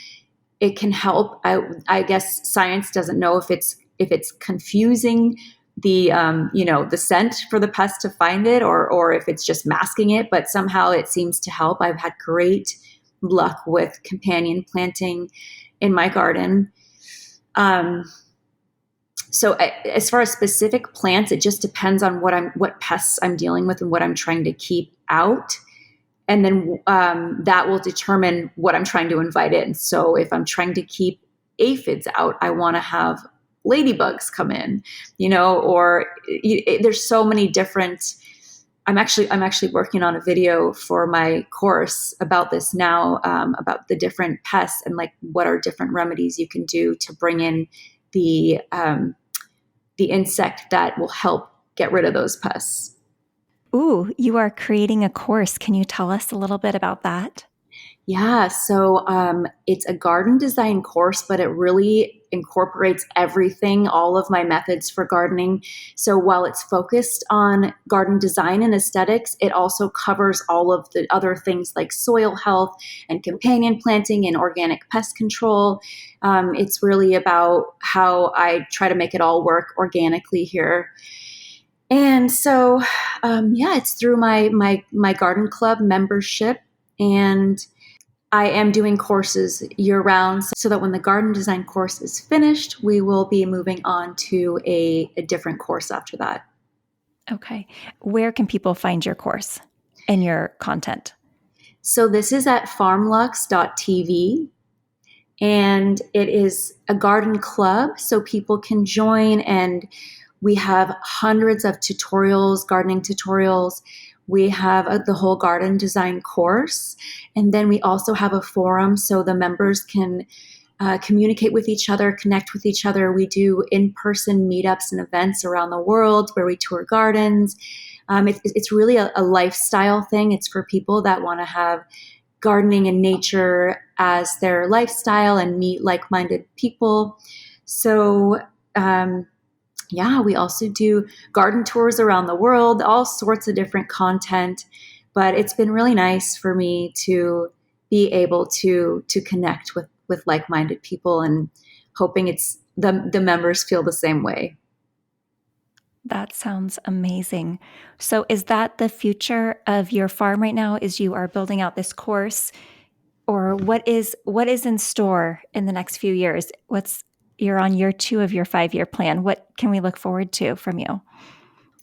Speaker 2: it can help. I guess science doesn't know if it's confusing the scent for the pest to find it, or if it's just masking it, but somehow it seems to help. I've had great luck with companion planting in my garden. So as far as specific plants, it just depends on what pests I'm dealing with and what I'm trying to keep out. And then that will determine what I'm trying to invite in. So if I'm trying to keep aphids out, I want to have ladybugs come in, there's so many different. I'm actually working on a video for my course about this now, about the different pests and like what are different remedies you can do to bring in the insect that will help get rid of those pests.
Speaker 1: Ooh, you are creating a course. Can you tell us a little bit about that?
Speaker 2: Yeah, so it's a garden design course, but it really incorporates everything, all of my methods for gardening. So while it's focused on garden design and aesthetics, it also covers all of the other things like soil health and companion planting and organic pest control. It's really about how I try to make it all work organically here. And so, it's through my garden club membership, and I am doing courses year round so that when the garden design course is finished, we will be moving on to a different course after that.
Speaker 1: Okay. Where can people find your course and your content?
Speaker 2: So this is at farmluxe.tv, and it is a garden club so people can join, and we have hundreds of tutorials, gardening tutorials. We have the whole garden design course. And then we also have a forum so the members can communicate with each other, connect with each other. We do in-person meetups and events around the world where we tour gardens. It's really a lifestyle thing. It's for people that want to have gardening and nature as their lifestyle and meet like-minded people. So, we also do garden tours around the world, all sorts of different content. But it's been really nice for me to be able to connect with like-minded people, and hoping it's the members feel the same way.
Speaker 1: That sounds amazing. So is that the future of your farm right now, is you are building out this course? Or what is in store in the next few years? You're on year 2 of your 5-year plan. What can we look forward to from you?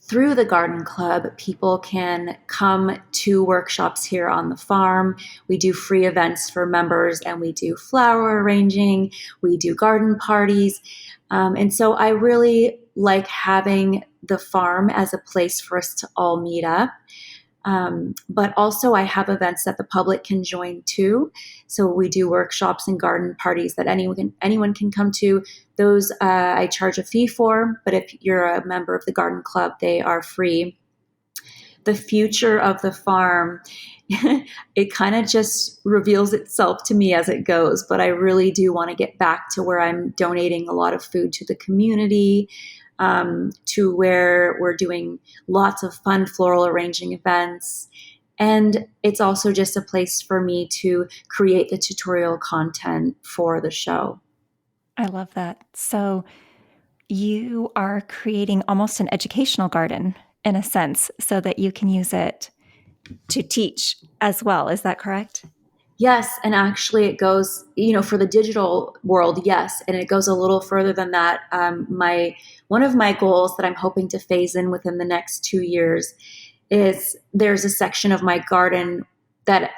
Speaker 2: Through the garden club, people can come to workshops here on the farm. We do free events for members, and we do flower arranging. We do garden parties. And so I really like having the farm as a place for us to all meet up. But also I have events that the public can join too. So we do workshops and garden parties that anyone can come to. Those I charge a fee for, but if you're a member of the garden club, they are free. The future of the farm, it kind of just reveals itself to me as it goes, but I really do want to get back to where I'm donating a lot of food to the community, to where we're doing lots of fun floral arranging events. And it's also just a place for me to create the tutorial content for the show.
Speaker 1: I love that. So you are creating almost an educational garden in a sense so that you can use it to teach as well. Is that correct?
Speaker 2: Yes, and actually it goes, for the digital world, yes, and it goes a little further than that. My One of my goals that I'm hoping to phase in within the next 2 years is there's a section of my garden that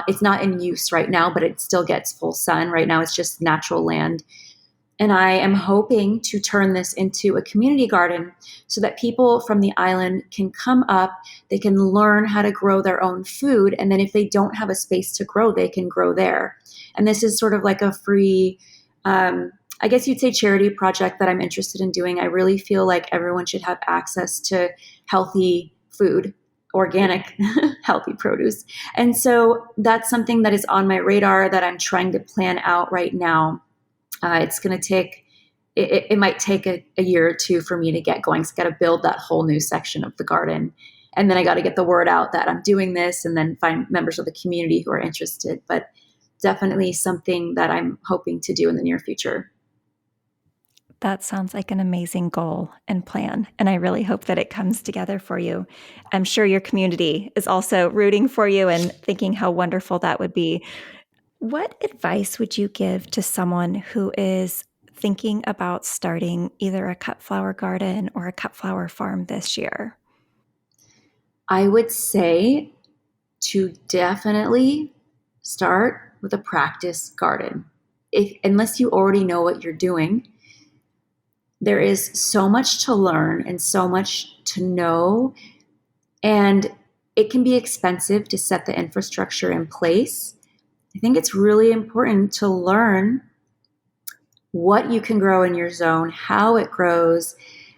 Speaker 2: it's not in use right now, but it still gets full sun. Right now it's just natural land. And I am hoping to turn this into a community garden so that people from the island can come up, they can learn how to grow their own food. And then if they don't have a space to grow, they can grow there. And this is sort of like a free, I guess you'd say, charity project that I'm interested in doing. I really feel like everyone should have access to healthy food, organic, healthy produce. And so that's something that is on my radar that I'm trying to plan out right now. It's going to take, it might take a year or two for me to get going. So I got to build that whole new section of the garden. And then I got to get the word out that I'm doing this and then find members of the community who are interested. But definitely something that I'm hoping to do in the near future.
Speaker 1: That sounds like an amazing goal and plan, and I really hope that it comes together for you. I'm sure your community is also rooting for you and thinking how wonderful that would be. What advice would you give to someone who is thinking about starting either a cut flower garden or a cut flower farm this year?
Speaker 2: I would say to definitely start with a practice garden. Unless you already know what you're doing, there is so much to learn and so much to know. And it can be expensive to set the infrastructure in place. I think it's really important to learn what you can grow in your zone, how it grows,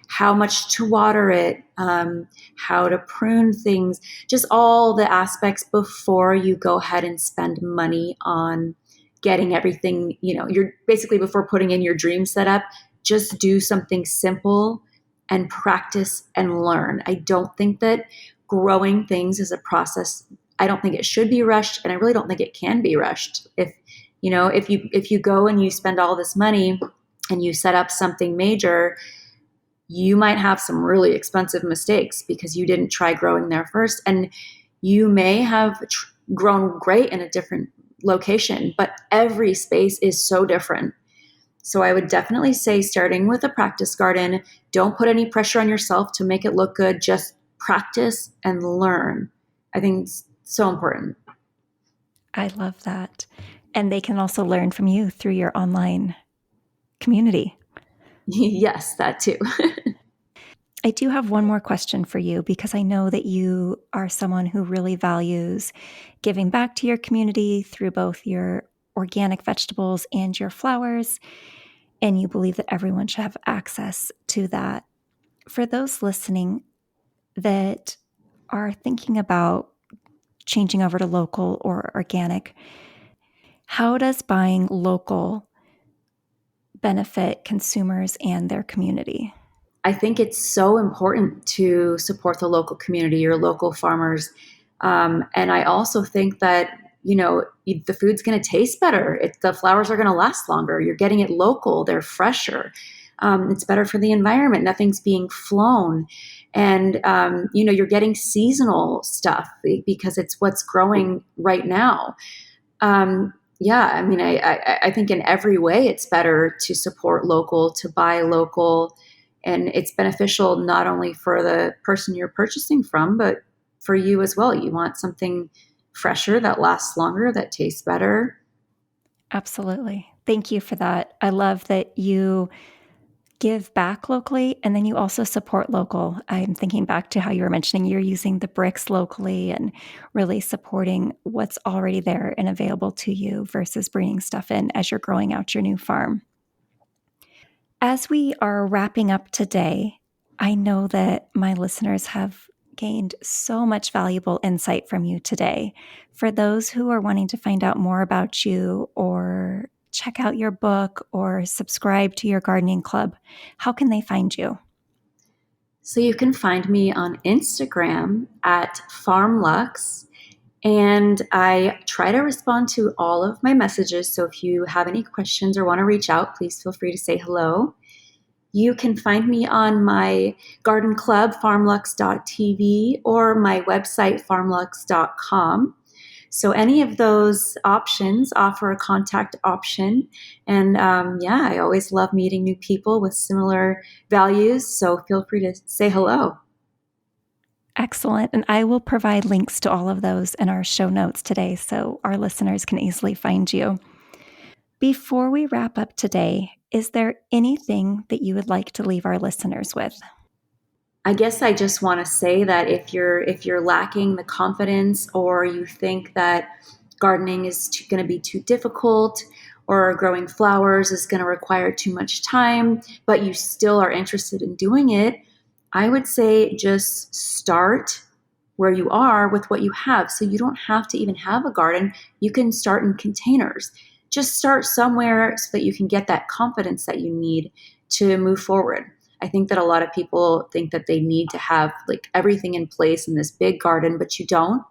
Speaker 2: how much to water it, how to prune things, just all the aspects before you go ahead and spend money on getting everything, you're basically, before putting in your dream setup, just do something simple and practice and learn. I don't think that growing things is a process. I don't think it should be rushed, and I really don't think it can be rushed. If you go and you spend all this money and you set up something major, you might have some really expensive mistakes because you didn't try growing there first. And you may have grown great in a different location, but every space is so different. So I would definitely say, starting with a practice garden, don't put any pressure on yourself to make it look good. Just practice and learn. I think it's so important.
Speaker 1: I love that. And they can also learn from you through your online community.
Speaker 2: Yes, that too.
Speaker 1: I do have one more question for you, because I know that you are someone who really values giving back to your community through both your organic vegetables and your flowers, and you believe that everyone should have access to that. For those listening that are thinking about changing over to local or organic, how does buying local benefit consumers and their community?
Speaker 2: I think it's so important to support the local community, your local farmers. And I also think that, the food's going to taste better. The flowers are going to last longer. You're getting it local. They're fresher. It's better for the environment. Nothing's being flown. And, you're getting seasonal stuff because it's what's growing right now. Yeah, I mean, I think in every way it's better to support local, to buy local. And it's beneficial not only for the person you're purchasing from, but for you as well. You want something fresher that lasts longer, that tastes better.
Speaker 1: Absolutely. Thank you for that. I love that you give back locally and then you also support local. I'm thinking back to how you were mentioning you're using the bricks locally and really supporting what's already there and available to you versus bringing stuff in as you're growing out your new farm. As we are wrapping up today, I know that my listeners have gained so much valuable insight from you today. For those who are wanting to find out more about you or check out your book or subscribe to your gardening club, how can they find you?
Speaker 2: So you can find me on Instagram at Farmluxe, and I try to respond to all of my messages. So if you have any questions or want to reach out, please feel free to say hello. You can find me on my garden club, farmluxe.tv, or my website, farmluxe.com. So any of those options offer a contact option. And I always love meeting new people with similar values. So feel free to say hello.
Speaker 1: Excellent. And I will provide links to all of those in our show notes today so our listeners can easily find you. Before we wrap up today, is there anything that you would like to leave our listeners with?
Speaker 2: I guess I just want to say that if you're lacking the confidence, or you think that gardening is going to be too difficult, or growing flowers is going to require too much time, but you still are interested in doing it, I would say just start where you are with what you have. So you don't have to even have a garden. You can start in containers. Just start somewhere so that you can get that confidence that you need to move forward. I think that a lot of people think that they need to have like everything in place in this big garden, but you don't.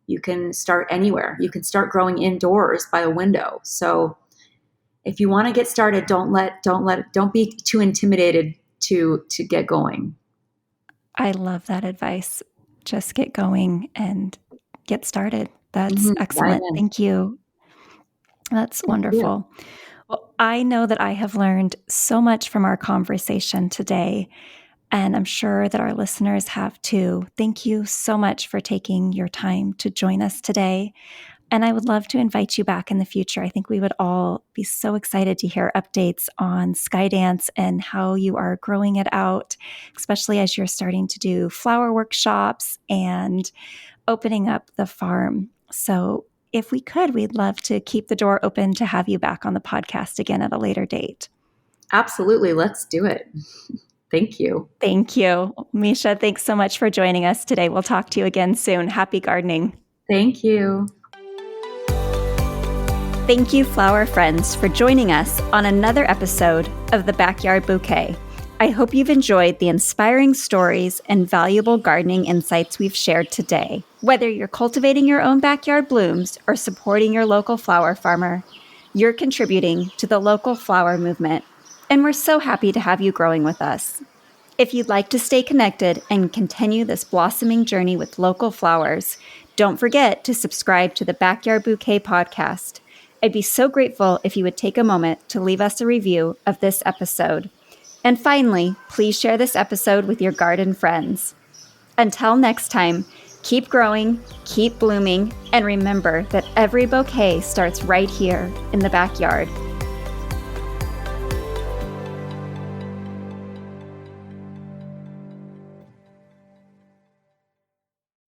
Speaker 2: You can start anywhere. You can start growing indoors by a window. So if you want to get started, don't be too intimidated to get going.
Speaker 1: I love that advice. Just get going and get started. That's excellent.
Speaker 2: Right.
Speaker 1: Thank you. That's
Speaker 2: Thank you.
Speaker 1: wonderful. Well, I know that I have learned so much from our conversation today, and I'm sure that our listeners have too. Thank you so much for taking your time to join us today. And I would love to invite you back in the future. I think we would all be so excited to hear updates on Skydance and how you are growing it out, especially as you're starting to do flower workshops and opening up the farm. So if we could, we'd love to keep the door open to have you back on the podcast again at a later date.
Speaker 2: Absolutely. Let's do it. Thank you.
Speaker 1: Thank you. Misha, thanks so much for joining us today. We'll talk to you again soon. Happy gardening.
Speaker 2: Thank you.
Speaker 1: Thank you, flower friends, for joining us on another episode of the Backyard Bouquet. I hope you've enjoyed the inspiring stories and valuable gardening insights we've shared today. Whether you're cultivating your own backyard blooms or supporting your local flower farmer, you're contributing to the local flower movement, and we're so happy to have you growing with us. If you'd like to stay connected and continue this blossoming journey with local flowers, don't forget to subscribe to the Backyard Bouquet Podcast. I'd be so grateful if you would take a moment to leave us a review of this episode. And finally, please share this episode with your garden friends. Until next time, keep growing, keep blooming, and remember that every bouquet starts right here in the backyard.